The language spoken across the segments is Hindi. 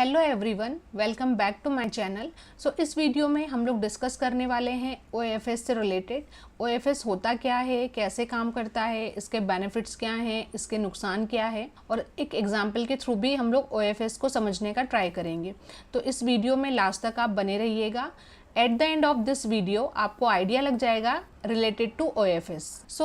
Hello everyone, welcome back to my channel. इस वीडियो में हम लोग डिस्कस करने वाले हैं ओएफएस से रिलेटेड। ओएफएस होता क्या है, कैसे काम करता है, इसके बेनिफिट्स क्या हैं, इसके नुकसान क्या है, और एक एग्जांपल के थ्रू भी हम लोग ओएफएस को समझने का ट्राई करेंगे। तो इस वीडियो में लास्ट तक आप बने रहिएगा। At the end of this video आपको आइडिया लग जाएगा रिलेटेड टू ओएफएस।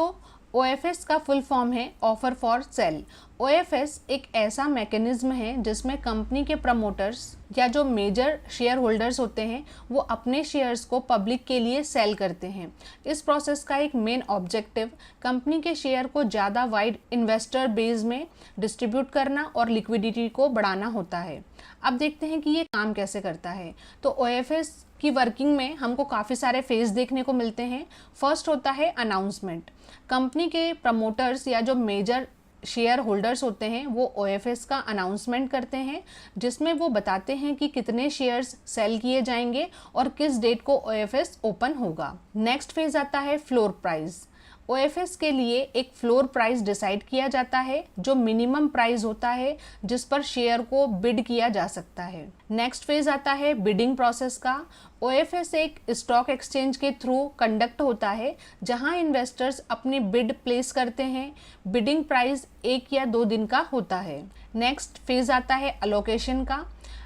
ओएफएस का फुल फॉर्म है ऑफर फॉर सेल। ओएफएस एक ऐसा मैकेनिज्म है जिसमें कंपनी के प्रमोटर्स या जो मेजर शेयर होल्डर्स होते हैं वो अपने शेयर्स को पब्लिक के लिए सेल करते हैं। इस प्रोसेस का एक मेन ऑब्जेक्टिव कंपनी के शेयर को ज़्यादा वाइड इन्वेस्टर बेस में डिस्ट्रीब्यूट करना और लिक्विडिटी को बढ़ाना होता है। अब देखते हैं कि ये काम कैसे करता है। तो ओएफएस की वर्किंग में हमको काफ़ी सारे फेज देखने को मिलते हैं। फर्स्ट होता है अनाउंसमेंट। कंपनी के प्रमोटर्स या जो मेजर शेयर होल्डर्स होते हैं वो ओएफएस का अनाउंसमेंट करते हैं, जिसमें वो बताते हैं कि कितने शेयर्स सेल किए जाएंगे और किस डेट को ओएफएस ओपन होगा। नेक्स्ट फेज आता है फ्लोर प्राइस। ओएफएस के लिए एक फ्लोर प्राइस डिसाइड किया जाता है जो मिनिमम प्राइस होता है जिस पर शेयर को बिड किया जा सकता है। नेक्स्ट फेज आता है बिडिंग प्रोसेस का। ओएफएस एक स्टॉक एक्सचेंज के थ्रू कंडक्ट होता है जहां इन्वेस्टर्स अपनी बिड प्लेस करते हैं। बिडिंग प्राइस 1 या 2 दिन का होता है। नेक्स्ट फेज आता है अलोकेशन का।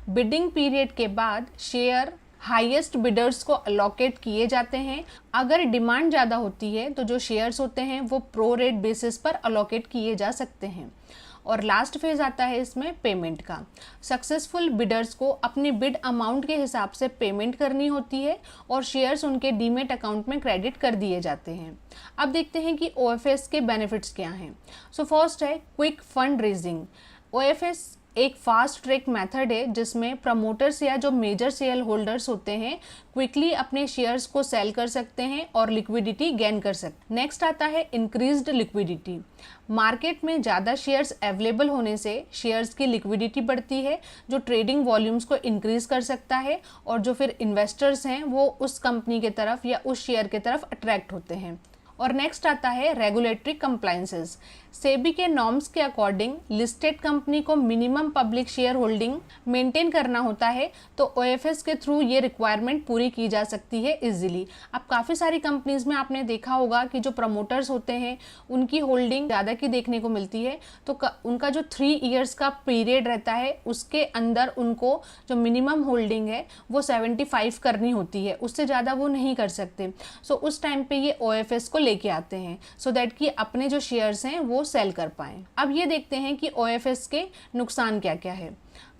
बिडिंग पीरियड के बाद शेयर हाईएस्ट बिडर्स को अलोकेट किए जाते हैं। अगर डिमांड ज़्यादा होती है तो जो शेयर्स होते हैं वो प्रो रेट बेसिस पर अलोकेट किए जा सकते हैं। और लास्ट फेज आता है इसमें पेमेंट का। सक्सेसफुल बिडर्स को अपनी बिड अमाउंट के हिसाब से पेमेंट करनी होती है और शेयर्स उनके डीमेट अकाउंट में क्रेडिट कर दिए जाते हैं। अब देखते हैं कि ओएफएस के बेनिफिट्स क्या हैं। फर्स्ट है क्विक फंड रेजिंग। ओएफएस एक फास्ट ट्रैक मेथड है जिसमें प्रमोटर्स या जो मेजर शेयर होल्डर्स होते हैं क्विकली अपने शेयर्स को सेल कर सकते हैं और लिक्विडिटी गेन कर सकते हैं। नेक्स्ट आता है इंक्रीज्ड लिक्विडिटी। मार्केट में ज़्यादा शेयर्स अवेलेबल होने से शेयर्स की लिक्विडिटी बढ़ती है जो ट्रेडिंग वॉल्यूम्स को इंक्रीज कर सकता है और जो फिर इन्वेस्टर्स हैं वो उस कंपनी के तरफ या उस शेयर के तरफ अट्रैक्ट होते हैं। और नेक्स्ट आता है रेगुलेटरी कंप्लायंसेस। सेबी के नॉर्म्स के अकॉर्डिंग लिस्टेड कंपनी को minimum public share holding maintain करना होता है, तो ओएफएस के थ्रू ये रिक्वायरमेंट पूरी की जा सकती है इजीली। अब काफ़ी सारी कंपनीज में आपने देखा होगा कि जो प्रमोटर्स होते हैं उनकी होल्डिंग ज़्यादा की देखने को मिलती है, तो उनका जो 3 इयर्स का पीरियड रहता है उसके अंदर उनको जो मिनिमम होल्डिंग है वो 75 करनी होती है, उससे ज़्यादा वो नहीं कर सकते। उस टाइम पे ये ओएफएस को लेके आते हैं सो दैट कि अपने जो शेयर्स हैं वो सेल कर पाएं। अब ये देखते हैं कि ओएफएस के नुकसान क्या क्या है।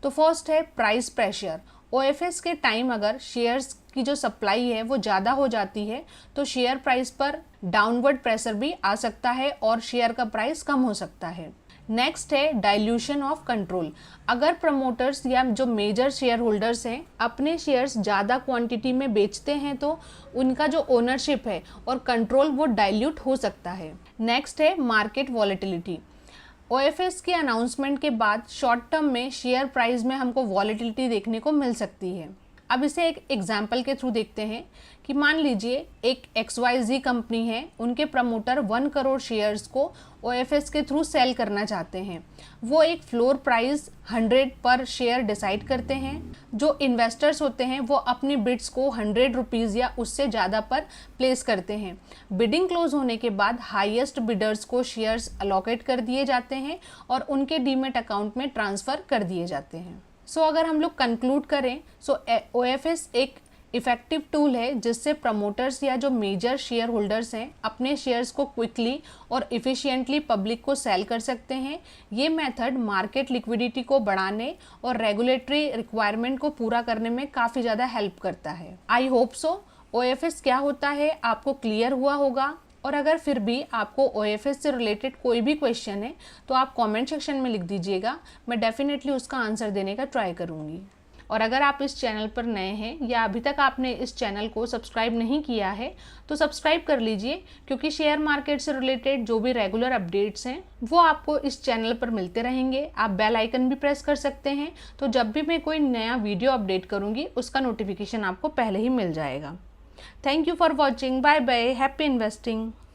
तो फर्स्ट है प्राइस प्रेशर। ओएफएस के टाइम अगर शेयर्स की जो सप्लाई है वो ज़्यादा हो जाती है तो शेयर प्राइस पर डाउनवर्ड प्रेशर भी आ सकता है और शेयर का प्राइस कम हो सकता है। नेक्स्ट है डाइल्यूशन ऑफ कंट्रोल। अगर प्रमोटर्स या जो मेजर शेयर होल्डर्स हैं अपने शेयर्स ज़्यादा क्वांटिटी में बेचते हैं तो उनका जो ओनरशिप है और कंट्रोल वो डाइल्यूट हो सकता है। नेक्स्ट है मार्केट वॉलेटिलिटी। ओएफएस के अनाउंसमेंट के बाद शॉर्ट टर्म में शेयर प्राइस में हमको वॉलेटिलिटी देखने को मिल सकती है। अब इसे एक एग्जाम्पल के थ्रू देखते हैं कि मान लीजिए एक XYZ कंपनी है, उनके प्रमोटर 1 करोड़ शेयर्स को ओएफएस के थ्रू सेल करना चाहते हैं। वो एक फ्लोर प्राइस 100 पर शेयर डिसाइड करते हैं। जो इन्वेस्टर्स होते हैं वो अपनी बिड्स को 100 रुपीज़ या उससे ज़्यादा पर प्लेस करते हैं। बिडिंग क्लोज होने के बाद हाईएस्ट बिडर्स को शेयर्स अलॉकेट कर दिए जाते हैं और उनके डीमेट अकाउंट में ट्रांसफ़र कर दिए जाते हैं। अगर हम लोग कंक्लूड करें ओएफएस एक इफ़ेक्टिव टूल है जिससे प्रमोटर्स या जो मेजर शेयर होल्डर्स हैं अपने शेयर्स को क्विकली और इफ़िशियंटली पब्लिक को सेल कर सकते हैं। ये मेथड मार्केट लिक्विडिटी को बढ़ाने और रेगुलेटरी रिक्वायरमेंट को पूरा करने में काफ़ी ज़्यादा हेल्प करता है। आई होप सो ओएफएस क्या होता है आपको क्लियर हुआ होगा। और अगर फिर भी आपको ओएफएस से रिलेटेड कोई भी क्वेश्चन है तो आप कमेंट सेक्शन में लिख दीजिएगा, मैं डेफिनेटली उसका आंसर देने का ट्राई करूँगी। और अगर आप इस चैनल पर नए हैं या अभी तक आपने इस चैनल को सब्सक्राइब नहीं किया है तो सब्सक्राइब कर लीजिए, क्योंकि शेयर मार्केट से रिलेटेड जो भी रेगुलर अपडेट्स हैं वो आपको इस चैनल पर मिलते रहेंगे। आप बेल आइकन भी प्रेस कर सकते हैं, तो जब भी मैं कोई नया वीडियो अपडेट करूँगी उसका नोटिफिकेशन आपको पहले ही मिल जाएगा। Thank you for watching. Bye bye. Happy investing.